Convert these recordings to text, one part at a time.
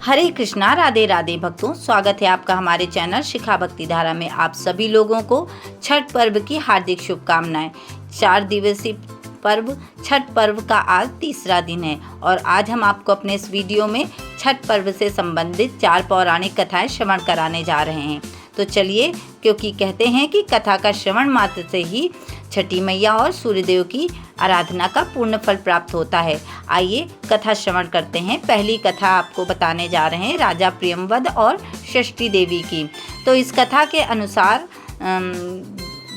हरे कृष्णा, राधे राधे भक्तों, स्वागत है आपका हमारे चैनल शिखा भक्ति धारा में। आप सभी लोगों को छठ पर्व की हार्दिक शुभकामनाएं। 4 दिवसीय पर्व छठ पर्व का आज तीसरा दिन है और आज हम आपको अपने इस वीडियो में छठ पर्व से संबंधित 4 पौराणिक कथाएं श्रवण कराने जा रहे हैं। तो चलिए, क्योंकि कहते हैं कि कथा का श्रवण मात्र से ही छठी मैया और सूर्यदेव की आराधना का पूर्ण फल प्राप्त होता है। आइए कथा श्रवण करते हैं। पहली कथा आपको बताने जा रहे हैं राजा प्रियंवद और षष्ठी देवी की। तो इस कथा के अनुसार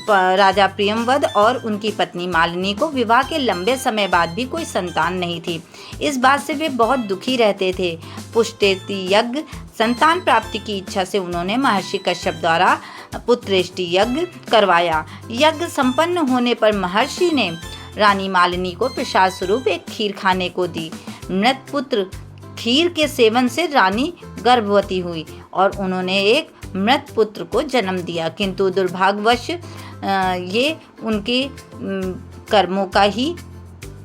राजा प्रियंवद और उनकी पत्नी मालिनी को विवाह के लंबे समय बाद भी कोई संतान नहीं थी। इस बात से वे बहुत दुखी रहते थे। पुष्टेति यज्ञ संतान प्राप्ति की इच्छा से उन्होंने महर्षि कश्यप द्वारा पुत्रेष्टि यज्ञ करवाया। यज्ञ संपन्न होने पर महर्षि ने रानी मालिनी को प्रसाद स्वरूप एक खीर खाने को दी। मृत पुत्र खीर के सेवन से रानी गर्भवती हुई और उन्होंने एक मृत पुत्र को जन्म दिया, किंतु दुर्भाग्यवश ये उनके कर्मों का ही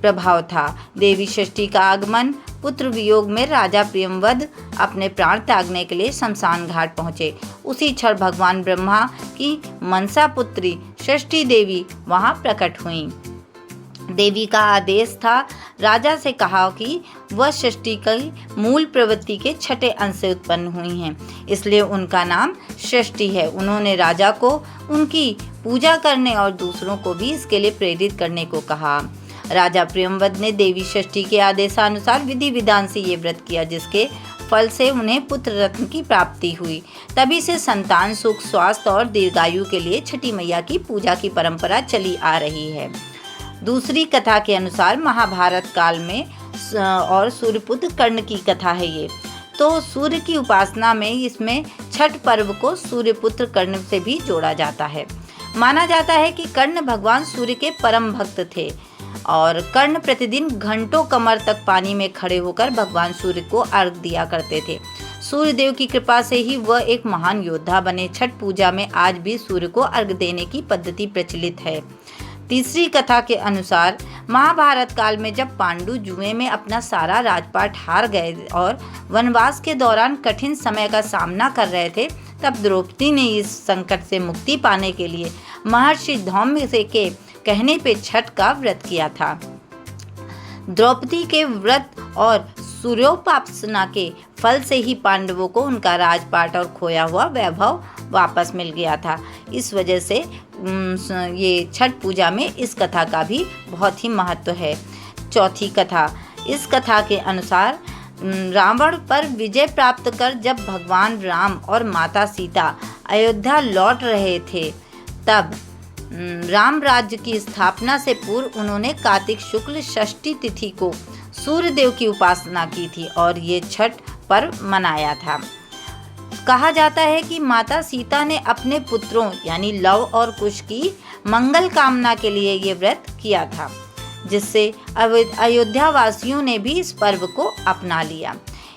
प्रभाव था। देवी षष्ठी का आगमन, पुत्र वियोग में राजा प्रियंवद अपने प्राण त्यागने के लिए शमशान घाट पहुँचे। उसी क्षण भगवान ब्रह्मा की मनसा पुत्री षष्ठी देवी वहाँ प्रकट हुईं। देवी का आदेश था, राजा से कहा कि वह षष्ठी की मूल प्रवृत्ति के छठे अंश से उत्पन्न हुई हैं, इसलिए उनका नाम षष्ठी है। उन्होंने राजा को उनकी पूजा करने और दूसरों को भी इसके लिए प्रेरित करने को कहा। राजा प्रियंवद ने देवी षष्ठी के आदेशानुसार विधि विधान से ये व्रत किया, जिसके फल से उन्हें पुत्र रत्न की प्राप्ति हुई। तभी से संतान सुख, स्वास्थ्य और दीर्घायु के लिए छठी मैया की पूजा की परंपरा चली आ रही है। दूसरी कथा के अनुसार महाभारत काल में और सूर्यपुत्र कर्ण की कथा है ये। तो सूर्य की उपासना में इसमें छठ पर्व को सूर्यपुत्र कर्ण से भी जोड़ा जाता है। माना जाता है कि कर्ण भगवान सूर्य के परम भक्त थे और कर्ण प्रतिदिन घंटों कमर तक पानी में खड़े होकर भगवान सूर्य को अर्घ दिया करते थे। सूर्यदेव की कृपा से ही वह एक महान योद्धा बने। छठ पूजा में आज भी सूर्य को अर्घ देने की पद्धति प्रचलित है। तीसरी कथा के अनुसार महाभारत काल में जब पांडु जुए में अपना सारा राजपाट हार गए और वनवास के दौरान कठिन समय का सामना कर रहे थे, तब द्रौपदी ने इस संकट से मुक्ति पाने के लिए महर्षि धौम्य से के कहने पे छठ का व्रत किया था। द्रौपदी के व्रत और सूर्योपासना के फल से ही पांडवों को उनका राजपाट और खोया हुआ वैभव वापस मिल गया था। इस वजह से ये छठ पूजा में इस कथा का भी बहुत ही महत्व है। चौथी कथा, इस कथा के अनुसार रावण पर विजय प्राप्त कर जब भगवान राम और माता सीता अयोध्या लौट रहे थे, तब राम राज्य की स्थापना से पूर्व उन्होंने कार्तिक शुक्ल षष्ठी तिथि को सूर्यदेव की उपासना की थी और ये छठ पर्व मनाया था। कहा जाता है कि माता सीता ने अपने पुत्रों यानी लव और कुश की मंगल कामना के लिए ये व्रत किया था, जिससे अयोध्या वासियों ने भी इस पर्व को अपना लिया।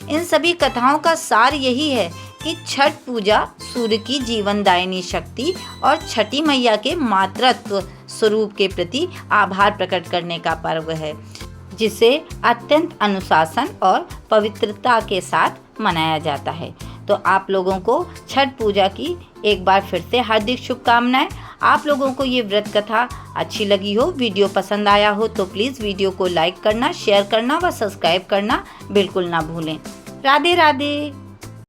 इन सभी कथाओं का सार यही है कि छठ पूजा सूर्य की जीवनदायिनी शक्ति और छठी मैया के मातृत्व स्वरूप के प्रति आभार प्रकट करने का पर्व है, जिसे अत्यंत अनुशासन और पवित्रता के साथ मनाया जाता है। तो आप लोगों को छठ पूजा की एक बार फिर से हार्दिक शुभकामनाएं। आप लोगों को ये व्रत कथा अच्छी लगी हो, वीडियो पसंद आया हो, तो प्लीज़ वीडियो को लाइक करना, शेयर करना व सब्सक्राइब करना बिल्कुल ना भूलें। राधे राधे।